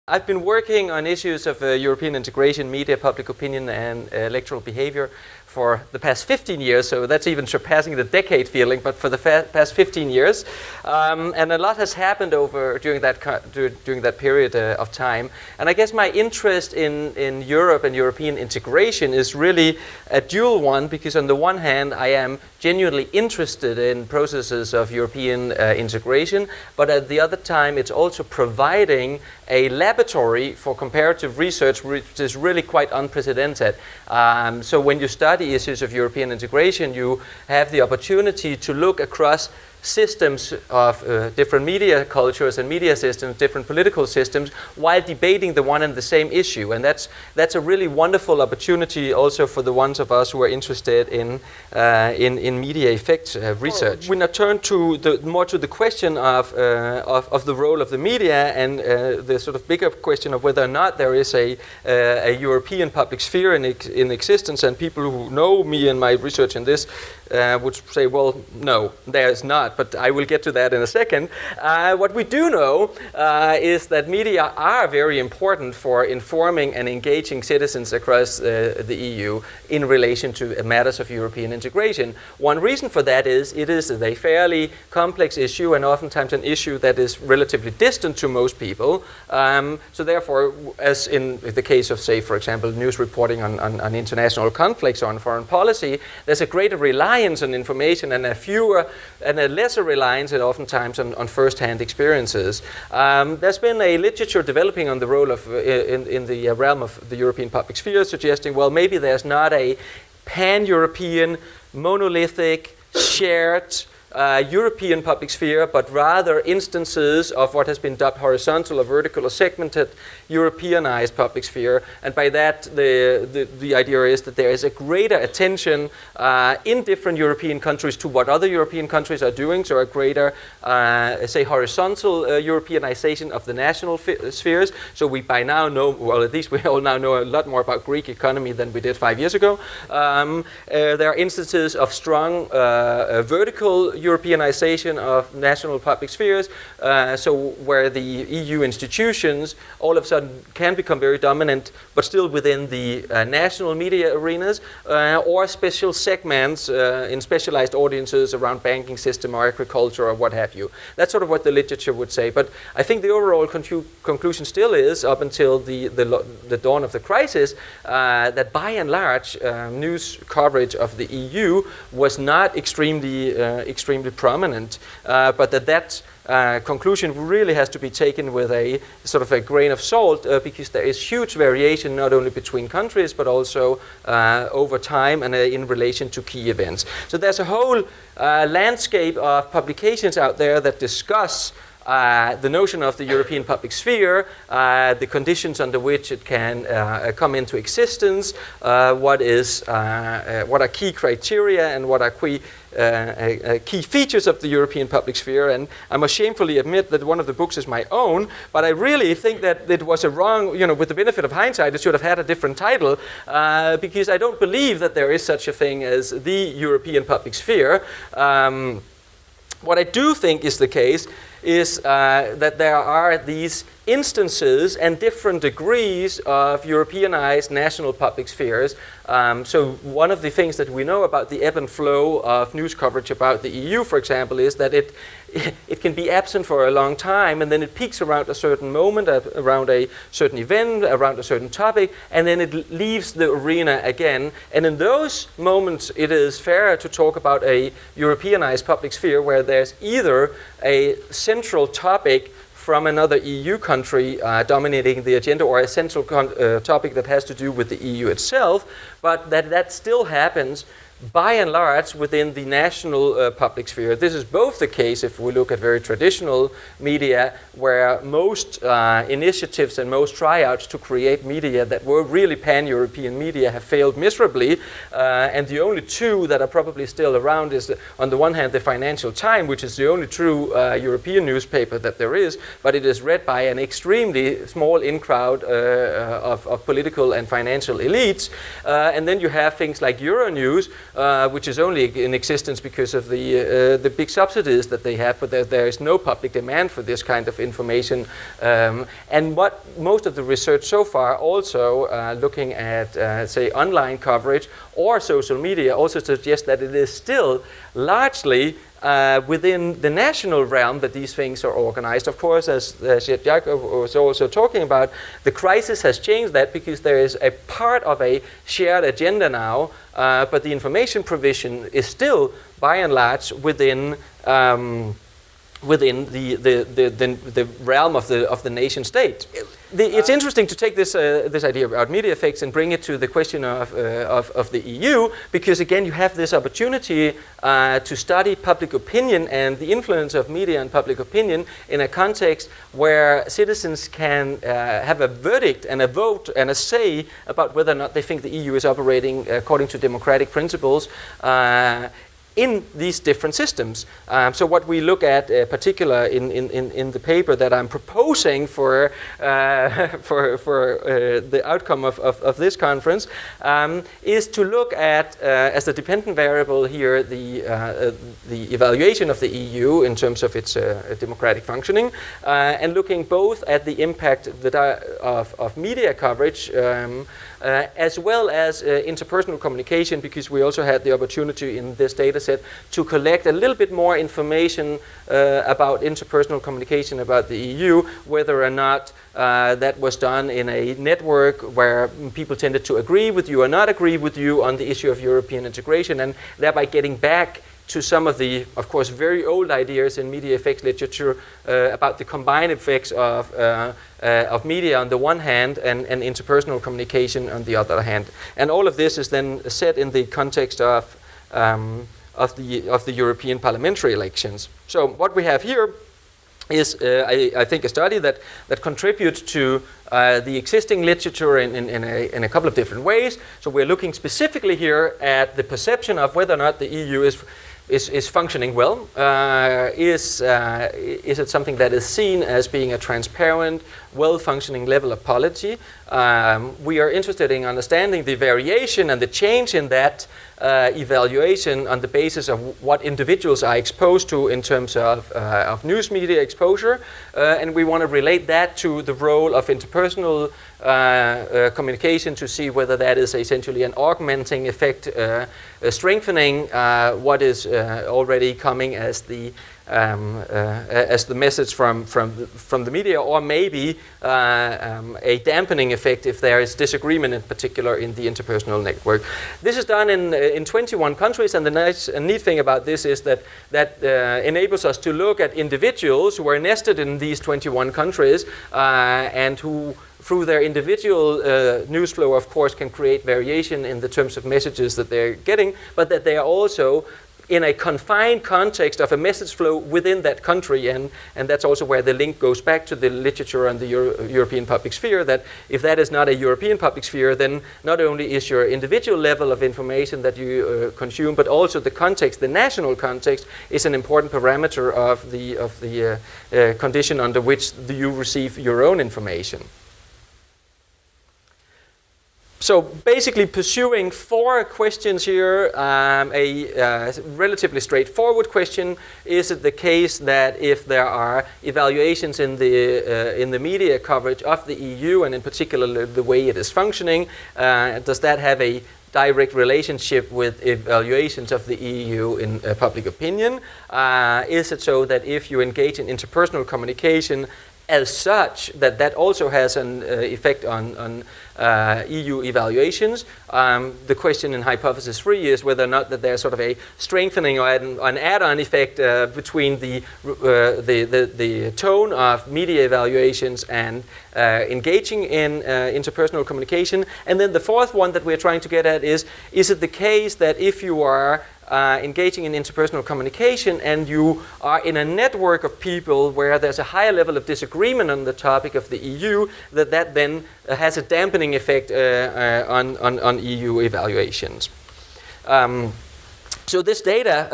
I've been working on issues of European integration, media, public opinion, and electoral behavior for the past 15 years, so that's even surpassing the decade feeling, but for the past 15 years. And a lot has happened during that period of time. And I guess my interest in Europe and European integration is really a dual one, because on the one hand, I am genuinely interested in processes of European integration, but at the other time, it's also providing a laboratory for comparative research, which is really quite unprecedented. So when you study issues of European integration, you have the opportunity to look across systems of different media cultures and media systems, different political systems, while debating the one and the same issue. And that's a really wonderful opportunity also for the ones of us who are interested in media effect research. We now turn to more to the question of the role of the media and the sort of bigger question of whether or not there is a European public sphere in existence. And people who know me and my research in this would say, well, no, there is not, but I will get to that in a second. What we do know is that media are very important for informing and engaging citizens across the EU in relation to matters of European integration. One reason for that is it is a fairly complex issue and oftentimes an issue that is relatively distant to most people. So therefore, as in the case of, say, for example, news reporting on international conflicts or on foreign policy, there's a greater reliance on information and a lesser reliance oftentimes on first-hand experiences. There's been a literature developing on the role of in the realm of the European public sphere, suggesting, well, maybe there's not a pan-European, monolithic, shared European public sphere, but rather instances of what has been dubbed horizontal or vertical or segmented Europeanized public sphere. And by that, the idea is that there is a greater attention in different European countries to what other European countries are doing, so a greater, say, horizontal Europeanization of the national spheres. So we by now know, well, at least we all now know a lot more about Greek economy than we did 5 years ago. There are instances of strong vertical Europeanization of national public spheres, so where the EU institutions all of a sudden can become very dominant, but still within the national media arenas, or special segments in specialized audiences around banking system or agriculture or what have you. That's sort of what the literature would say. But I think the overall conclusion still is, up until the dawn of the crisis, that by and large, news coverage of the EU was not extremely prominent, but that conclusion really has to be taken with a sort of a grain of salt, because there is huge variation not only between countries but also over time and in relation to key events. So there's a whole landscape of publications out there that discuss the notion of the European public sphere, the conditions under which it can come into existence, what are key criteria and what are key features of the European public sphere. And I must shamefully admit that one of the books is my own, but I really think that it was a wrong, with the benefit of hindsight, it should have had a different title, because I don't believe that there is such a thing as the European public sphere. What I do think is the case is that there are these instances and different degrees of Europeanized national public spheres. So one of the things that we know about the ebb and flow of news coverage about the EU, for example, is that it can be absent for a long time, and then it peaks around a certain moment, around a certain event, around a certain topic, and then it leaves the arena again. And in those moments, it is fair to talk about a Europeanized public sphere where there's either a central topic from another EU country dominating the agenda, or a central topic that has to do with the EU itself, but that still happens by and large within the national public sphere. This is both the case if we look at very traditional media, where most initiatives and most tryouts to create media that were really pan-European media have failed miserably, and the only two that are probably still around is, on the one hand, the Financial Times, which is the only true European newspaper that there is, but it is read by an extremely small in-crowd of political and financial elites. And then you have things like Euronews, which is only in existence because of the big subsidies that they have, but there is no public demand for this kind of information. And what most of the research so far, also looking at, say, online coverage or social media, also suggests that it is still largely within the national realm that these things are organized. Of course, as Jakob was also talking about, the crisis has changed that because there is a part of a shared agenda now, but the information provision is still, by and large, within the realm of the nation state. It's interesting to take this idea about media effects and bring it to the question of the EU, because again you have this opportunity to study public opinion and the influence of media and public opinion in a context where citizens can have a verdict and a vote and a say about whether or not they think the EU is operating according to democratic principles in these different systems. So what we look at, particular in the paper that I'm proposing for the outcome of this conference, is to look at, as the dependent variable here, the evaluation of the EU in terms of its democratic functioning, and looking both at the impact of media coverage, as well as interpersonal communication, because we also had the opportunity in this data set to collect a little bit more information about interpersonal communication about the EU, whether or not that was done in a network where people tended to agree with you or not agree with you on the issue of European integration, and thereby getting back to some of the, of course, very old ideas in media effects literature about the combined effects of media on the one hand and interpersonal communication on the other hand. And all of this is then set in the context of the European parliamentary elections. So what we have here is, I think, a study that contributes to the existing literature in a couple of different ways. So we're looking specifically here at the perception of whether or not the EU is functioning well. Is it something that is seen as being a transparent, well-functioning level of polity? We are interested in understanding the variation and the change in that evaluation on the basis of what individuals are exposed to in terms of news media exposure, and we want to relate that to the role of interpersonal communication to see whether that is essentially an augmenting effect, strengthening what is already coming as the message from the media, or maybe a dampening effect if there is disagreement, in particular in the interpersonal network. This is done in 21 countries, and the nice and neat thing about this is that enables us to look at individuals who are nested in these 21 countries and who, through their individual news flow, of course, can create variation in the terms of messages that they're getting, but that they are also in a confined context of a message flow within that country, and that's also where the link goes back to the literature on the European public sphere, that if that is not a European public sphere, then not only is your individual level of information that you consume, but also the context, the national context, is an important parameter of the condition under which you receive your own information. So basically pursuing 4 questions here, a relatively straightforward question: is it the case that if there are evaluations in the media coverage of the EU, and in particular the way it is functioning, does that have a direct relationship with evaluations of the EU in public opinion? Is it so that if you engage in interpersonal communication as such, that also has an effect on EU evaluations? The question in hypothesis 3 is whether or not that there's sort of a strengthening or an add-on effect between the tone of media evaluations and engaging in interpersonal communication. And then the fourth one that we're trying to get at is it the case that if you are engaging in interpersonal communication and you are in a network of people where there's a higher level of disagreement on the topic of the EU, that then has a dampening effect on EU evaluations. So this data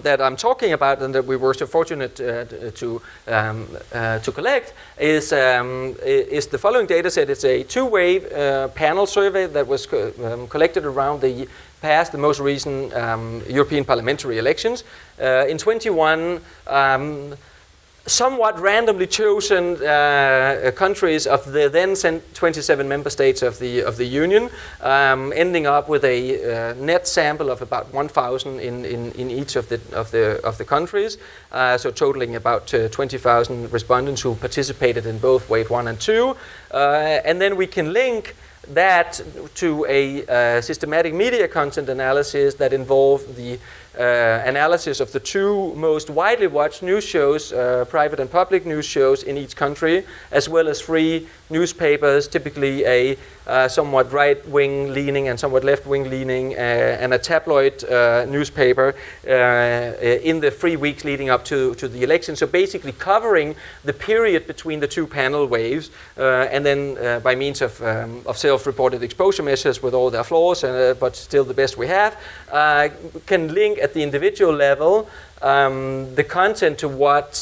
that I'm talking about and that we were so fortunate to collect is the following data set. It's a 2-way panel survey that was collected around the past the most recent European parliamentary elections. In 21, somewhat randomly chosen countries of the then 27 member states of the Union, ending up with a net sample of about 1,000 in each of the countries, so totaling about 20,000 respondents who participated in both wave 1 and 2, and then we can link that to a systematic media content analysis that involved the analysis of the two most widely watched news shows, private and public news shows in each country, as well as free newspapers, typically a somewhat right-wing leaning and somewhat left-wing leaning, and a tabloid newspaper in the 3 weeks leading up to the election. So basically covering the period between the two panel waves, and then by means of self-reported exposure measures with all their flaws, but still the best we have, can link at the individual level the content to what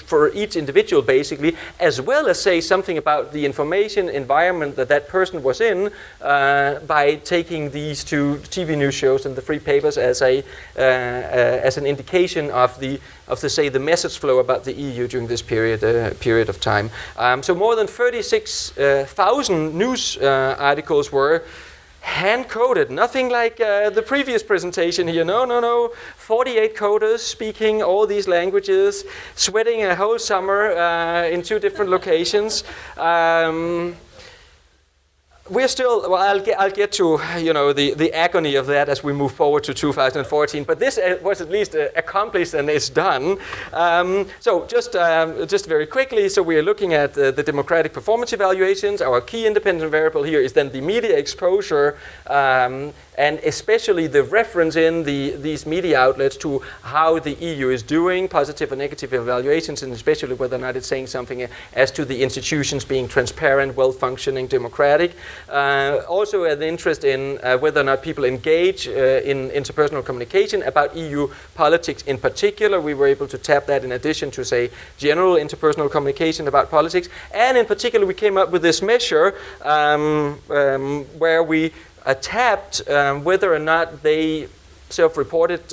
for each individual basically, as well as say something about the information environment that person was in by taking these two TV news shows and the free papers as an indication of the say the message flow about the EU during this period of time. So more than 36,000 news articles were hand-coded, nothing like the previous presentation here. No. 48 coders speaking all these languages, sweating a whole summer in 2 different locations. We're still, well, I'll get to the agony of that as we move forward to 2014. But this was at least accomplished and it's done. So just very quickly, so we are looking at the democratic performance evaluations. Our key independent variable here is then the media exposure, and especially the reference in these media outlets to how the EU is doing, positive and negative evaluations, and especially whether or not it's saying something as to the institutions being transparent, well-functioning, democratic. Also an interest in whether or not people engage in interpersonal communication about EU politics in particular. We were able to tap that in addition to, say, general interpersonal communication about politics. And in particular, we came up with this measure where we tapped whether or not they self-reported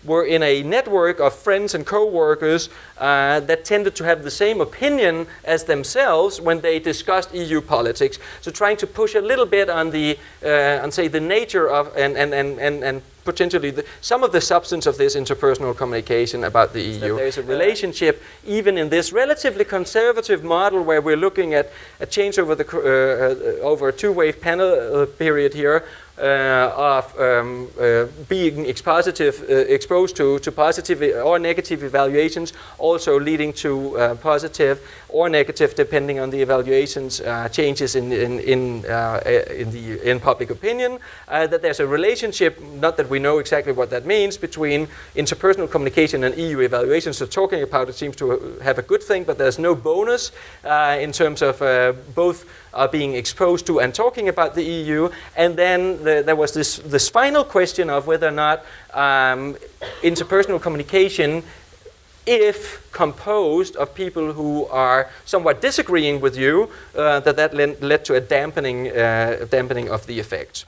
were in a network of friends and co-workers that tended to have the same opinion as themselves when they discussed EU politics. So trying to push a little bit on the say the nature of and potentially some of the substance of this interpersonal communication about the EU. There's a relationship even in this relatively conservative model where we're looking at a change over the over a 2-wave panel period here. Of being exposed to positive or negative evaluations, also leading to positive or negative, depending on the evaluations, changes in public opinion. That there's a relationship, not that we know exactly what that means, between interpersonal communication and EU evaluations. So talking about it seems to have a good thing, but there's no bonus in terms of both being exposed to and talking about the EU. And then there was this final question of whether or not interpersonal communication, if composed of people who are somewhat disagreeing with you, that led to a dampening of the effect.